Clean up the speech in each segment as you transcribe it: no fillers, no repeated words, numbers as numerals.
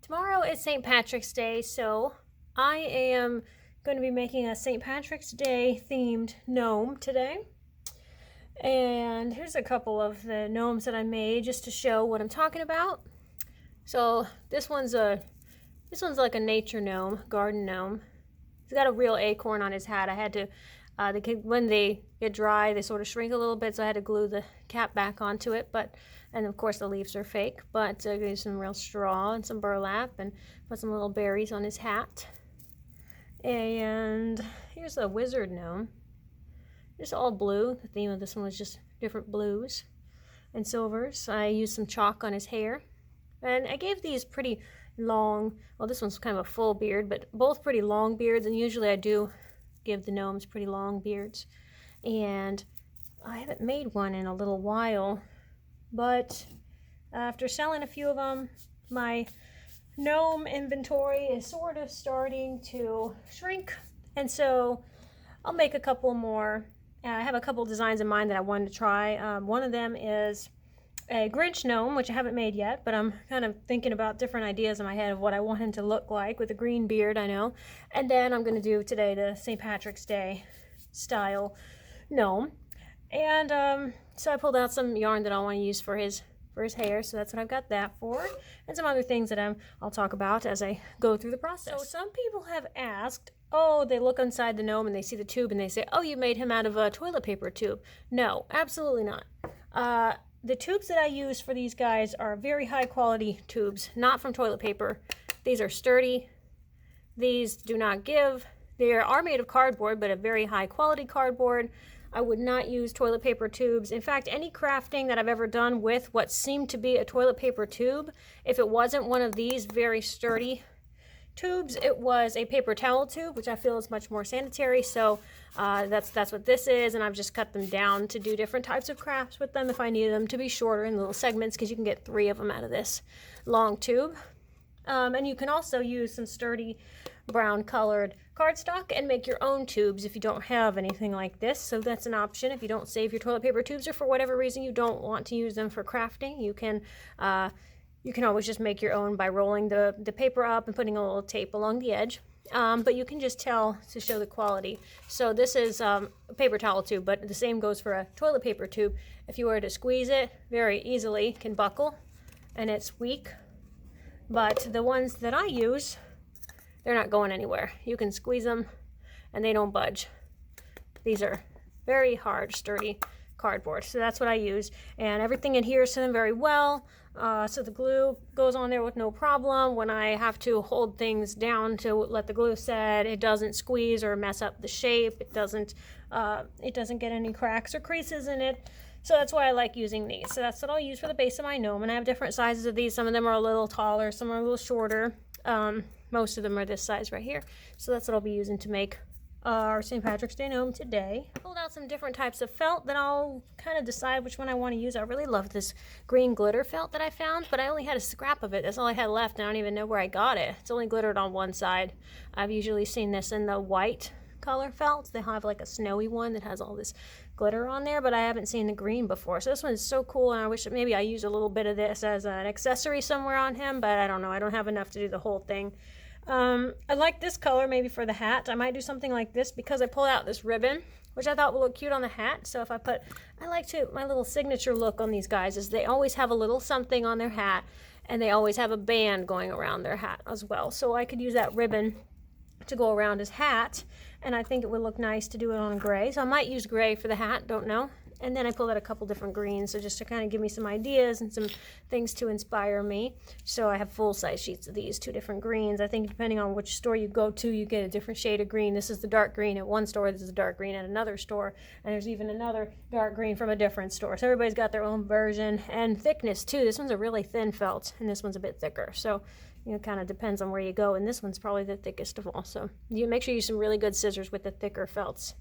Tomorrow is St. Patrick's Day, so I am going to be making a St. Patrick's Day themed gnome today. And here's a couple of the gnomes that I made just to show what I'm talking about. So this one's like a nature gnome, garden gnome. He's got a real acorn on his hat. I had to, when they get dry, they sort of shrink a little bit, so I had to glue the cap back onto it. And of course the leaves are fake, but I gave some real straw and some burlap and put some little berries on his hat. And here's a wizard gnome. Just all blue. The theme of this one was just different blues and silvers. I used some chalk on his hair. And I gave these pretty long, well, this one's kind of a full beard, but both pretty long beards, and usually I do give the gnomes pretty long beards. And I haven't made one in a little while, but after selling a few of them, my gnome inventory is sort of starting to shrink, and so I'll make a couple more. I have a couple designs in mind that I wanted to try. One of them is a Grinch gnome, which I haven't made yet, but I'm kind of thinking about different ideas in my head of what I want him to look like with a green beard, I know. And then I'm going to do today the St. Patrick's Day style gnome. And so I pulled out some yarn that I want to use for his hair, so that's what I've got that for. And some other things that I'll talk about as I go through the process. So some people have asked, oh, they look inside the gnome and they see the tube and they say, oh, you made him out of a toilet paper tube. No, absolutely not. The tubes that I use for these guys are very high quality tubes, not from toilet paper. These are sturdy. These do not give. They are made of cardboard, but a very high quality cardboard. I would not use toilet paper tubes. In fact, any crafting that I've ever done with what seemed to be a toilet paper tube, if it wasn't one of these very sturdy tubes, it was a paper towel tube, which I feel is much more sanitary. So that's what this is, and I've just cut them down to do different types of crafts with them if I need them to be shorter in little segments, because you can get 3 of them out of this long tube. And you can also use some sturdy brown colored cardstock and make your own tubes if you don't have anything like this. So that's an option if you don't save your toilet paper tubes, or for whatever reason you don't want to use them for crafting. You can always just make your own by rolling the paper up and putting a little tape along the edge. But you can just tell to show the quality. So this is a paper towel tube, but the same goes for a toilet paper tube. If you were to squeeze it, very easily can buckle, and it's weak. But the ones that I use, they're not going anywhere. You can squeeze them and they don't budge. These are very hard, sturdy cardboard. So that's what I use. And everything adheres to them very well. So the glue goes on there with no problem. When I have to hold things down to let the glue set, it doesn't squeeze or mess up the shape. It doesn't get any cracks or creases in it. So that's why I like using these. So that's what I'll use for the base of my gnome. And I have different sizes of these. Some of them are a little taller, some are a little shorter. Most of them are this size right here. So that's what I'll be using to make our St. Patrick's Day gnome today. I pulled out some different types of felt that I'll kind of decide which one I want to use. I really love this green glitter felt that I found, but I only had a scrap of it. That's all I had left, and I don't even know where I got it. It's only glittered on one side. I've usually seen this in the white color felt. They have like a snowy one that has all this glitter on there, but I haven't seen the green before. So this one is so cool, and I wish that maybe I used a little bit of this as an accessory somewhere on him, but I don't know. I don't have enough to do the whole thing. I like this color maybe for the hat. I might do something like this because I pulled out this ribbon, which I thought would look cute on the hat. So if my little signature look on these guys is they always have a little something on their hat, and they always have a band going around their hat as well. So I could use that ribbon to go around his hat, and I think it would look nice to do it on gray. So I might use gray for the hat, don't know. And then I pulled out a couple different greens, so just to kind of give me some ideas and some things to inspire me. So I have full-size sheets of these, 2 different greens. I think depending on which store you go to, you get a different shade of green. This is the dark green at one store, this is the dark green at another store, and there's even another dark green from a different store. So everybody's got their own version, and thickness too. This one's a really thin felt, and this one's a bit thicker. So it kind of depends on where you go, and this one's probably the thickest of all. So you make sure you use some really good scissors with the thicker felts,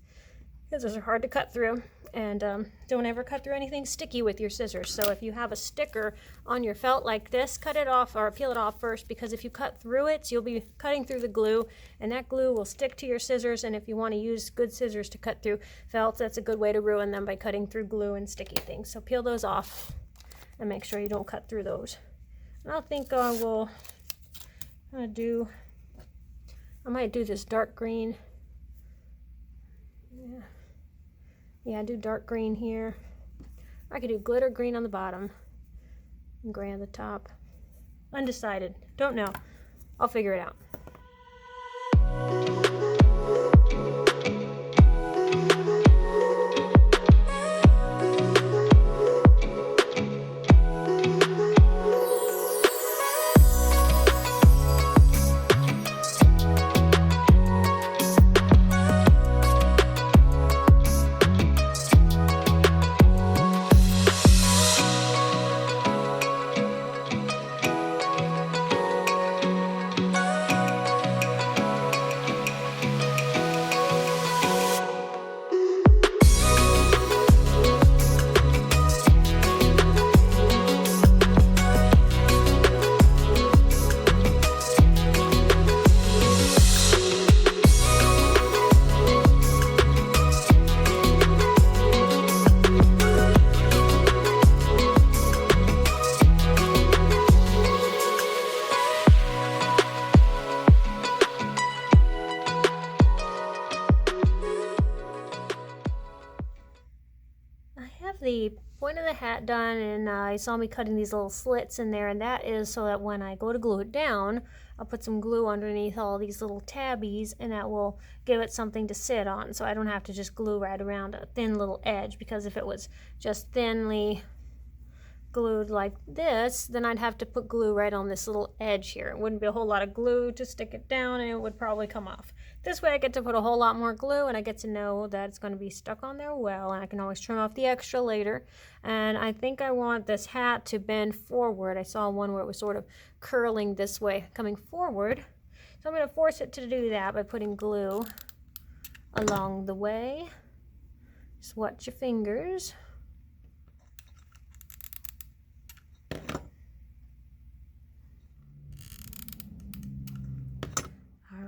because those are hard to cut through, and don't ever cut through anything sticky with your scissors. So if you have a sticker on your felt like this, cut it off or peel it off first, because if you cut through it, you'll be cutting through the glue, and that glue will stick to your scissors. And if you want to use good scissors to cut through felts, that's a good way to ruin them, by cutting through glue and sticky things. So peel those off and make sure you don't cut through those. And I think I will I might do this dark green. Yeah, do dark green here. I could do glitter green on the bottom and gray on the top. Undecided. Don't know. I'll figure it out. The point of the hat done, and you saw me cutting these little slits in there, and that is so that when I go to glue it down, I'll put some glue underneath all these little tabbies, and that will give it something to sit on, so I don't have to just glue right around a thin little edge, because if it was just thinly glued like this, then I'd have to put glue right on this little edge here. It wouldn't be a whole lot of glue to stick it down, and it would probably come off. This way I get to put a whole lot more glue, and I get to know that it's going to be stuck on there well, and I can always trim off the extra later. And I think I want this hat to bend forward. I saw one where it was sort of curling this way, coming forward. So I'm going to force it to do that by putting glue along the way. Just watch your fingers.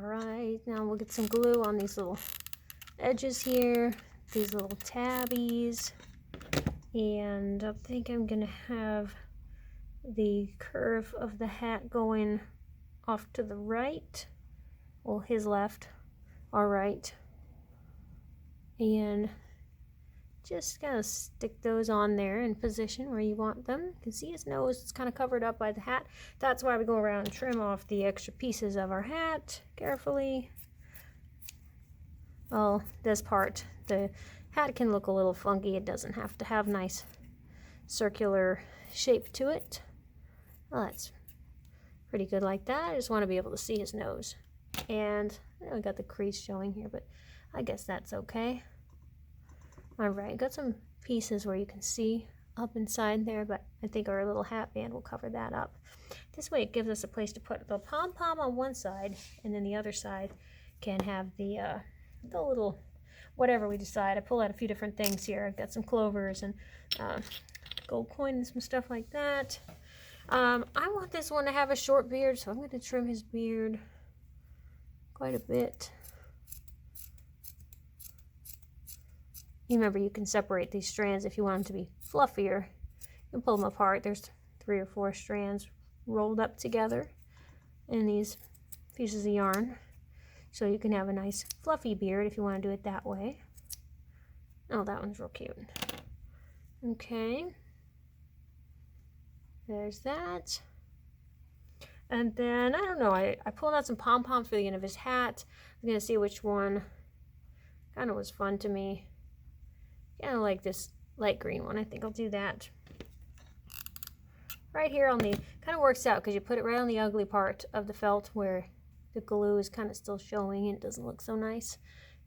Alright, now we'll get some glue on these little edges here, these little tabbies, and I think I'm going to have the curve of the hat going off to the right, well, his left, our right, and just kind of stick those on there in position where you want them. You can see his nose is kind of covered up by the hat. That's why we go around and trim off the extra pieces of our hat carefully. Well, this part, the hat can look a little funky. It doesn't have to have nice circular shape to it. Well, that's pretty good like that. I just want to be able to see his nose. And I got the crease showing here, but I guess that's okay. Alright, got some pieces where you can see up inside there, but I think our little hat band will cover that up. This way it gives us a place to put the pom-pom on one side, and then the other side can have the little, whatever we decide. I pulled out a few different things here. I've got some clovers and gold coin and some stuff like that. I want this one to have a short beard, so I'm going to trim his beard quite a bit. Remember, you can separate these strands if you want them to be fluffier. You can pull them apart. There's 3 or 4 strands rolled up together in these pieces of yarn. So you can have a nice fluffy beard if you want to do it that way. Oh, that one's real cute. Okay. There's that. And then, I don't know, I pulled out some pom-poms for the end of his hat. I'm going to see which one kind of was fun to me. Kind of like this light green one. I think I'll do that. Right here on the, kind of works out because you put it right on the ugly part of the felt where the glue is kind of still showing and it doesn't look so nice.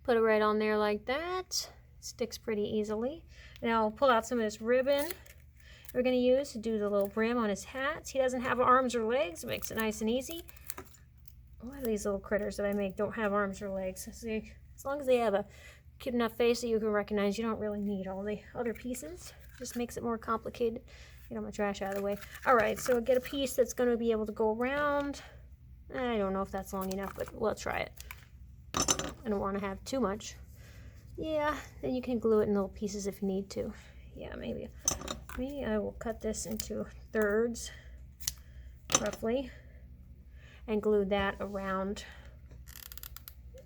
Put it right on there like that. Sticks pretty easily. Now I'll pull out some of this ribbon we're going to use to do the little brim on his hat. He doesn't have arms or legs. It makes it nice and easy. A lot of these little critters that I make don't have arms or legs. See, as long as they have a cute enough face that you can recognize, you don't really need all the other pieces. Just makes it more complicated. Get all my trash out of the way. Alright, so get a piece that's going to be able to go around. I don't know if that's long enough, but we'll try it. I don't want to have too much. Yeah, then you can glue it in little pieces if you need to. Yeah, maybe I will cut this into thirds, roughly. and glued that around.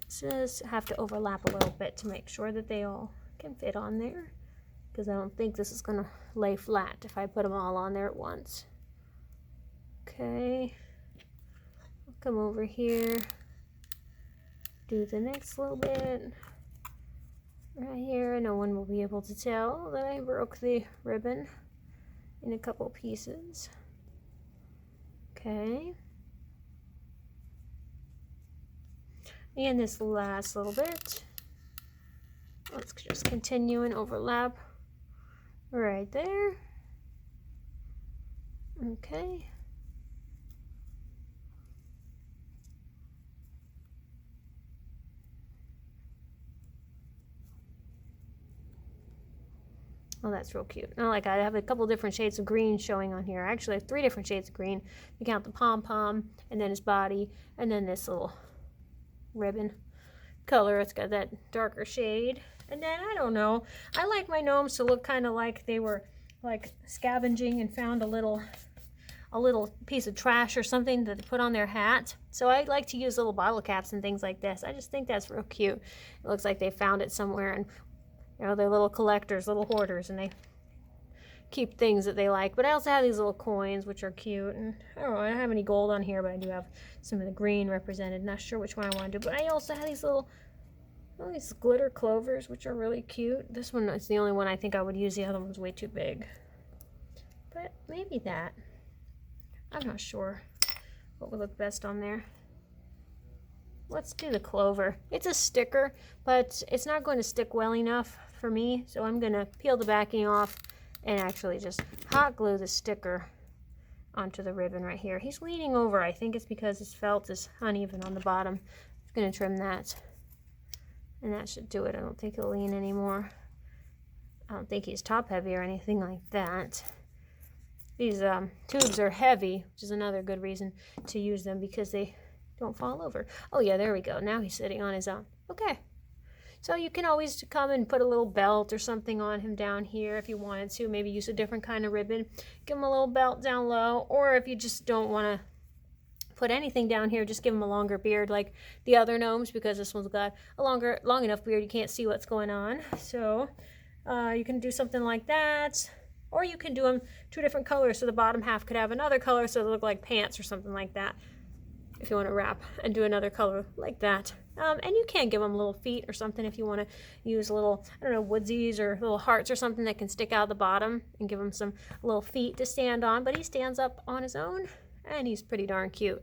Just have to overlap a little bit to make sure that they all can fit on there, because I don't think this is going to lay flat if I put them all on there at once. Okay, I'll come over here, do the next little bit right here. No one will be able to tell that I broke the ribbon in a couple pieces. Okay. And this last little bit, let's just continue and overlap right there. Okay. Oh, that's real cute. I like I have a couple different shades of green showing on here. Actually, I have 3 different shades of green. You count the pom-pom, and then his body, and then this little ribbon color. It's got that darker shade. And then, I don't know, I like my gnomes to look kind of like they were like scavenging and found a little piece of trash or something that they put on their hat. So I like to use little bottle caps and things like this. I just think that's real cute. It looks like they found it somewhere, and you know, they're little collectors, little hoarders, and they keep things that they like. But I also have these little coins, which are cute. And I don't know, I don't have any gold on here, but I do have some of the green represented. Not sure which one I want to do. But I also have these little, these glitter clovers, which are really cute. This one is the only one I think I would use. The other one's way too big. But maybe that. I'm not sure what would look best on there. Let's do the clover. It's a sticker, but it's not going to stick well enough for me, so I'm going to peel the backing off and actually just hot glue the sticker onto the ribbon right here. He's leaning over. I think it's because his felt is uneven on the bottom. I'm going to trim that, and that should do it. I don't think he'll lean anymore. I don't think he's top heavy or anything like that. These tubes are heavy, which is another good reason to use them, because they don't fall over. Oh yeah, there we go. Now he's sitting on his own. Okay. So you can always come and put a little belt or something on him down here if you wanted to. Maybe use a different kind of ribbon. Give him a little belt down low. Or if you just don't want to put anything down here, just give him a longer beard like the other gnomes, because this one's got a long enough beard you can't see what's going on. So you can do something like that. Or you can do them 2 different colors, so the bottom half could have another color so they look like pants or something like that. If you want to wrap and do another color like that. And you can give them little feet or something if you want to use little, I don't know, woodsies or little hearts or something that can stick out the bottom, and give him some little feet to stand on. But he stands up on his own, and he's pretty darn cute.